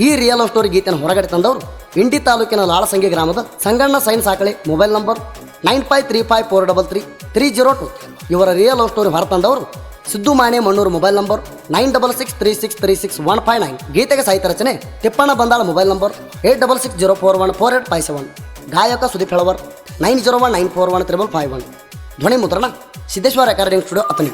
ಈ real love story ಗೀತೆಯನ್ನು ಹೊರಗಡೆ ತಂದವರು ಇಂಡಿ ತಾಲೂಕಿನ ಲಾಳಸಂಗಿ ಗ್ರಾಮದ ಸಂಗಣ್ಣ ಸೈನ್ ಸಾಕಳೆ. Mobile number 9535433302. ಇವರ ರಿಯಲ್ ಲವ್ ಸ್ಟೋರಿ ಹೊರತಂದವರು ಸಿದ್ದು ಮಾಣೆ ಮಣ್ಣೂರು. Mobile number 9663636159. ಗೀತೆಗೆ ಸಾಹಿತ್ಯ ರಚನೆ ತಿಪ್ಪಣ್ಣ ಬಂದಾಳ. Mobile number 8660414857. ಗಾಯಕ ಸುದೀಪ್ ಹೆಳವರ್ 9019413551. ಧ್ವನಿ ಮುದ್ರಣ ಸಿದ್ದೇಶ್ವರ ರೆಕಾರ್ಡಿಂಗ್ ಸ್ಟುಡಿಯೋ ಅತನಿ.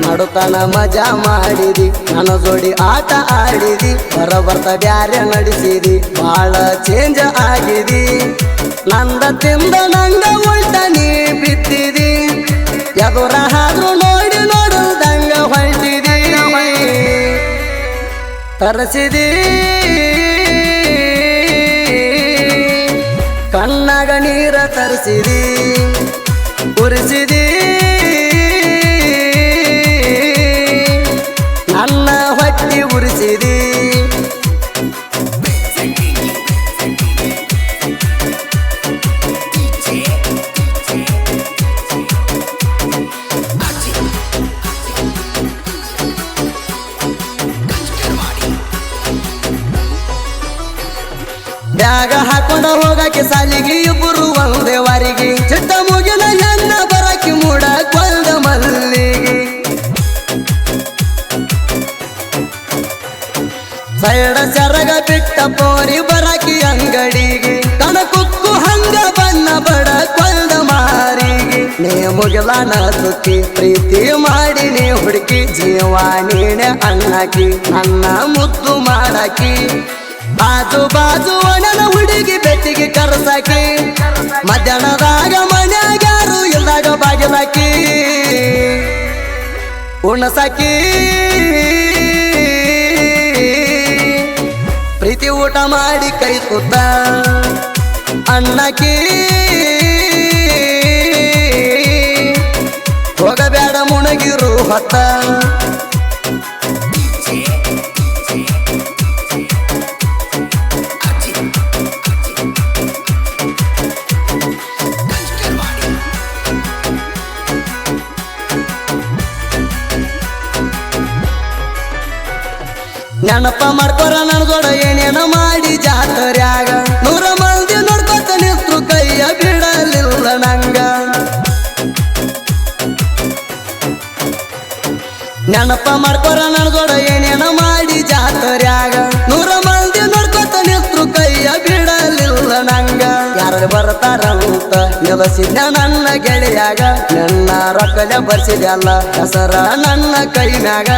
ನಡುತನ ಮಜಾ ಮಾಡಿದಿ, ನನ್ನ ಜೋಡಿ ಆಟ ಆಡಿದಿ, ಬರ್ತ ಬ್ಯಾರೆ ನಡೆಸಿದಿ, ಬಾಳ ಚೇಂಜ್ ಆಗಿದಿ. ನಂದ ತಿಂದ ನಂಗ ಉಲ್ಟ ನೀ ಬಿತ್ತಿದಿ, ಎದುರ ಹಾದ್ರು ನೋಡಿ ನೋಡುದಂಗ ಹೊಂಟಿದಿ. ತರಸಿದಿ ಕಣ್ಣಾಗ ನೀರ ತರಿಸಿದಿ, ಉರಿಸಿದಿ ನನ್ನ ಹೊಟ್ಟಿ ಉರಿಸಿದಿ. ಬ್ಯಾಗ ಹಾಕೊಂಡ ಹೋಗಕ್ಕೆ ಸಾಲಿಗೆ ಇಬ್ಬರು ಒಂದೇ ವಾರಿಗೆ, ಚಿಟ್ಟ ಮುಗಿನ ಹೆಣ್ಣ ಬರಕ್ಕೆ ಮೂಡ ಕೊಂದ ಮಲ್ಲಿಗೆ. ಸೈಡ ಸರಗ ಬಿಟ್ಟ ಪೋರಿ ಬರಕಿ ಅಂಗಡಿಗೆ, ತನ ಕುಕ್ಕು ಹಂಗ ಬಣ್ಣ ಬಡ ಕೊಂದ ಮಾರಿಗೆ. ನೀ ಮುಗಿಲಾನ ಸುತ್ತಿ ಪ್ರೀತಿ ಮಾಡಿ ನೀ ಹುಡುಕಿ, ಜೀವ ನೀನೆ ಅಣ್ಣಾಕಿ ನನ್ನ ಮುದ್ದು ಮಾಡಾಕಿ. ಬಾಜು ಬಾಜು ಒಣನ ಹುಡುಗಿ ಬೆಟ್ಟಿಗೆ ಕರ್ಸಾಕಿ, ಮಧ್ಯಾಹ್ನದಾಗ ಮನ್ಯಾಗ್ಯಾರು ಇಲ್ದಾಗ ಬಾಗಿಲಾಕಿ ಉಣಸಾಕಿ. ಪ್ರೀತಿ ಊಟ ಮಾಡಿ ಕೈ ಕೂತ ಅಣ್ಣಾಕಿ, ಹೋಗಬೇಡ ಮುಣಗಿರು ಹೊತ್ತ. ನೆನಪ ಮಾಡ್ಕೊರ ನನ್ನ ಜೋಡ ಏನೇನ ಮಾಡಿ ಜಾತರ್ಯಾಗ, 100 ಮಂದಿ ನೋಡ್ಕೊತ ನಿಂತ್ರು ಕೈಯ ಬಿಡಲಿಲ್ಲ ನಂಗ. ನೆನಪ ಮಾಡ್ಕೊರ ನನ್ನ ಜೋಡ ಏನೇನ ಮಾಡಿ ಜಾತರ್ಯಾಗ, 100 ಮಂದಿ ನೋಡ್ಕೊತ ನಿಂತ್ರು ಕೈಯ ಬಿಡಲಿಲ್ಲ ನಂಗ. ಯಾರು ಬರ್ತಾರಂತ ನಿಲಸಿದ್ನ ನನ್ನ ಗೆಳೆಯಾಗ, ನನ್ನ ರೊಕ್ಕಲೆ ಬರ್ಸಿದ್ಯಲ್ಲ ಹೆಸರ ನನ್ನ ಕೈ ಮ್ಯಾಗ.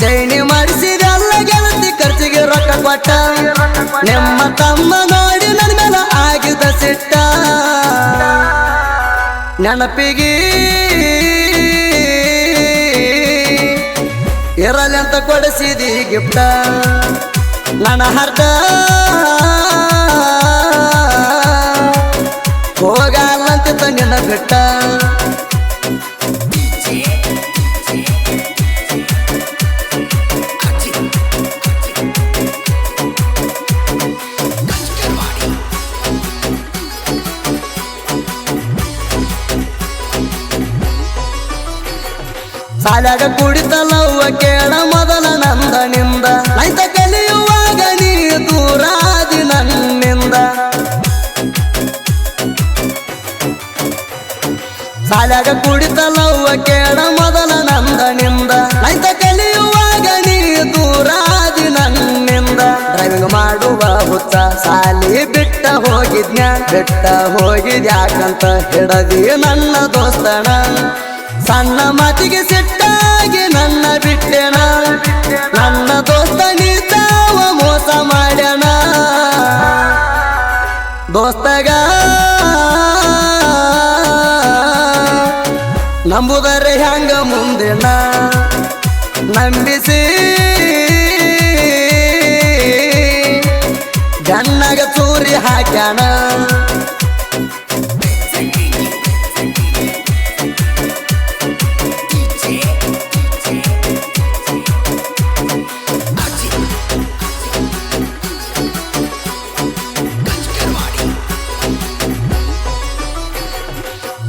ಚೈನಿ ಮಾಡಿಸಿದೆಲ್ಲ ಗೆಳತಿ ಖರ್ಚಿಗೆ ರೊಕ್ಕ ಕೊಟ್ಟ, ನಿಮ್ಮ ತಮ್ಮ ನೋಡಿ ನನ್ನ ಮೇಲೆ ಆಗಿದ ಸಿಟ್ಟ. ನೆನಪಿಗೆ ಇರಲಿ ಅಂತ ಕೊಡಿಸಿದಿ ಗಿಫ್ಟ, ನನ್ನ ಹರ್ಟ ಹೋಗಲ್ಲಂತ ನಿನ್ನ ಬಿಟ್ಟ. ಸಾಲಾಗ ಕುಡಿತಲವ್ವ ಕೇಳ ಮೊದಲ ನಂದನಿಂದ, ನೈತ ಕಲಿಯುವಾಗ ನೀ ದೂರಾದಿ ನನ್ನಿಂದ. ಸಾಲಾಗ ಕುಡಿತಲವ್ವ ಕೇಳ ಮೊದಲ ನಂದನಿಂದ, ನೈತ ಕಲಿಯುವಾಗ ನೀ ದೂರಾದಿ ನನ್ನಿಂದ. ಡ್ರೈವಿಂಗ್ ಮಾಡುವ ಹುಚ್ಚ ಸಾಲಿ ಬಿಟ್ಟ ಹೋಗಿದ್ನ, ಬಿಟ್ಟ ಹೋಗಿದ್ಯಾಕಂತ ಹಿಡದಿ ನನ್ನ ದೋಸ್ತನ. ಸಣ್ಣ ಮಾತಿಗೆ ಸಿಟ್ಟಾಗಿ ನನ್ನ ಬಿಟ್ಟೆನ, ನನ್ನ ದೋಸ್ತ ನೀತಾವ ಮೋಸ ಮಾಡ್ಯಾನ. ದೋಸ್ತಗ ನಂಬುದರೆ ಹ್ಯಾಂಗ ಮುಂದಿನ ನಂಬಿಸಿ, ಗಣ್ಣಗ ಚೂರಿ ಹಾಕ್ಯಾನ.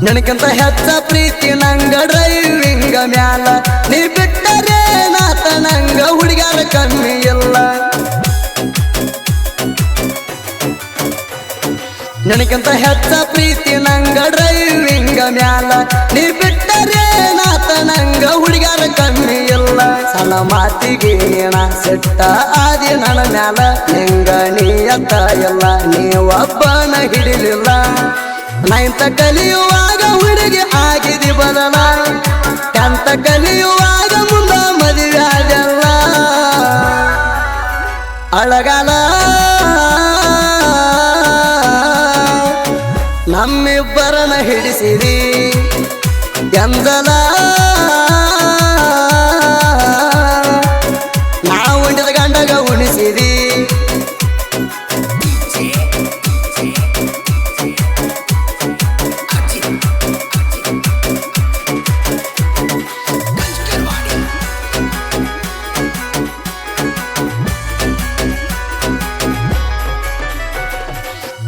ನನಗಿಂತ ಹೆಚ್ಚ ಪ್ರೀತಿ ನಂಗ ಡ್ರೈವಿಂಗ ಮ್ಯಾಲ ನೀ ಬಿಟ್ಟರೆ ನಾತ ನಂಗ ಹುಡುಗ್ಯಾರ ಕಮ್ಮಿ ಇಲ್ಲ ನನಗಿಂತ ಹೆಚ್ಚ ಪ್ರೀತಿ ನಂಗ ಡ್ರೈವಿಂಗ ಮ್ಯಾಲ ನೀ ಬಿಟ್ಟರೆ ನಾತ ನಂಗ ಹುಡುಗ್ಯಾರ ಕಮ್ಮಿ ಇಲ್ಲ ಸಣ್ಣ ಮಾತಿಗೆ ನೀಣ ಸೆಟ್ಟ ಆದಿ ನನ್ನ ಮ್ಯಾಲ ನಿಂಗ ನೀಯತ್ತ ಇಲ್ಲ ನೀವೊಬ್ಬನ ಹಿಡಿಲಿಲ್ಲ ನೈಂತ ಕಲಿಯುವಾಗ ಹುಡುಗಿ ಆಗಿದೆ ಬದಲ ಟೆಂತ ಕಲಿಯುವಾಗ ಮುಂದ ಮದುವೆ ಆದಲ್ಲ ಅಳಗಾಲ ನಮ್ಮಿಬ್ಬರನ ಹಿಡಿಸಿರಿ ಎಂದಲ ನಾವು ಉಂಡಿದ ಗಂಡಗ ಉಣಿಸಿರಿ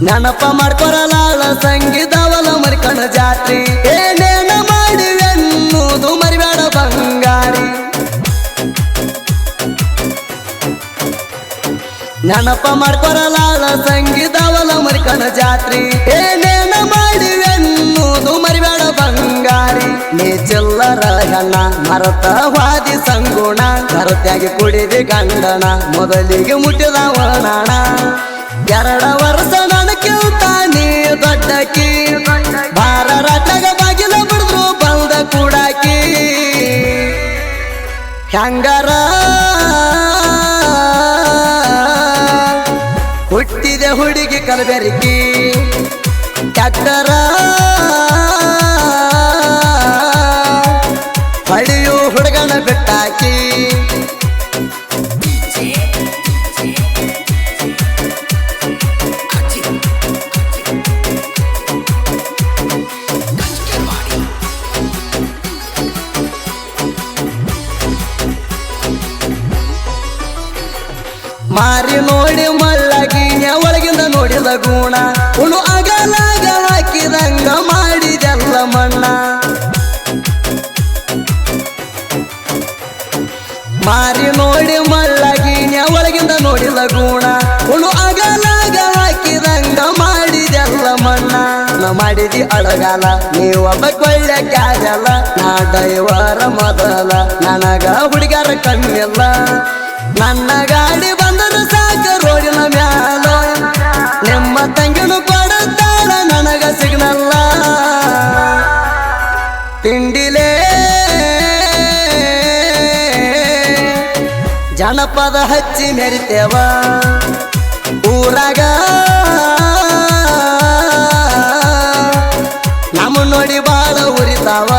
ನೆನಪ ಮಾಡ್ಕೊರಲಾಳ ಸಂಗೀತವಲ ಮರಿಕಣ ಜಾತ್ರಿ ಏನೇನ ಮಾಡಿವೆನ್ನುವುದು ಮರಿಬೇಡ ಬಂಗಾರಿ ನೆನಪ ಮಾಡ್ಕೊರಲಾಳ ಸಂಗೀತವಲ ಮರಿಕಣ ಜಾತ್ರಿ ಏನೇನ ಮಾಡಿವೆನ್ನುವುದು ಮರಿಬೇಡ ಬಂಗಾರಿ ನೀ ಚಿಲ್ಲರ ಹೆಣ್ಣ ಮರತ ವಾದಿ ಸಂಗುಣ ಕರತ್ಯಾಗಿ ಕುಡಿದಿ ಗಂಡನ ಮೊದಲಿಗೆ ಮುಟ್ಟಿದವನಾಣ 2 ವರ್ಷ ನನಗಿಂತ ನೀ ದೊಡ್ಡಕಿ ಬಾರ ರಾತ್ರಾಗ ಬಾಗಿಲ ಬಿಡಿದ್ರು ಬಂದ ಕೂಡಾಕಿ ಹೆಂಗಾರ ಹುಟ್ಟಿದೆ ಹುಡುಗಿ ಕಲಬೆರಕಿ ಕೆಟ್ಟರ ಹೊಳೆಯು ಹುಡುಗನ ಬಿಟ್ಟಾಕಿ ಮಾರಿ ನೋಡಿ ಮಳ್ಳಗಿನ ಒಳಗಿಂದ ನೋಡಿದ ಗುಣ ಉಣು ಅಗಲಾಗ ಹಾಕಿದಂಗ ಮಾಡಿದೆಲ್ಲ ಮಣ್ಣ ಮಾರಿ ನೋಡಿ ಮಳ್ಳಗಿನ ಒಳಗಿಂದ ನೋಡಿದ ಗುಣ ಉಣು ಅಗಲಾಗ ಹಾಕಿದಂಗ ಮಾಡಿದೆಲ್ಲ ಮಣ್ಣ ನಾ ಮಾಡಿದಿ ಅಳಗಾಲ ನೀವೊಬ್ಬ ಕೊಳ್ಳಕ್ಕಾಗಲ್ಲ ನಾ ಡೈವರ ಮೊದಲ ನನಗ ಹುಡುಗ್ಯಾರ ಕಮ್ಮಿಲ್ಲ ನನ್ನ ಗಾಡಿ ಬಂದರು ಸಾಕ ರೋಡಿನ ಮ್ಯಾಲ ನಿಮ್ಮ ತಂಗಿನು ಕೊಡುತ್ತಾಳ ನನಗ ಸಿಗ್ನಲ್ಲ ತಿಂಡಿಲೇ ಜನಪದ ಹಚ್ಚಿ ಮೆರಿತೇವ ಊರಾಗ ನಮ್ಮ ನೋಡಿ ಬಾಳ ಉರಿತಾವ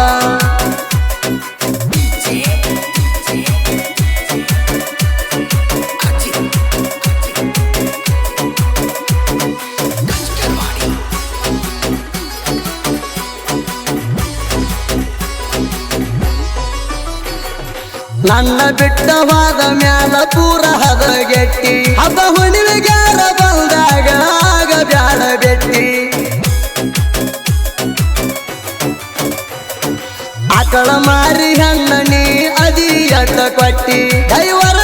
ನನ್ನ ಬಿಟ್ಟವಾದ ಮ್ಯಾಲ ಪೂರ ಹದಗೆಟ್ಟಿ ಹಬ್ಬ ಹುಣ್ಣಿಮೆಗ್ಯಾರ ಬಂದಾಗ ಆಗ ಬ್ಯಾಡ ಬೆಟ್ಟಿ ಆಕಳ ಮಾರಿ ಹಣ್ಣ ನೀ ಅದಿ ಅಟ್ಟ ಕೊಟ್ಟಿ ದೈವರ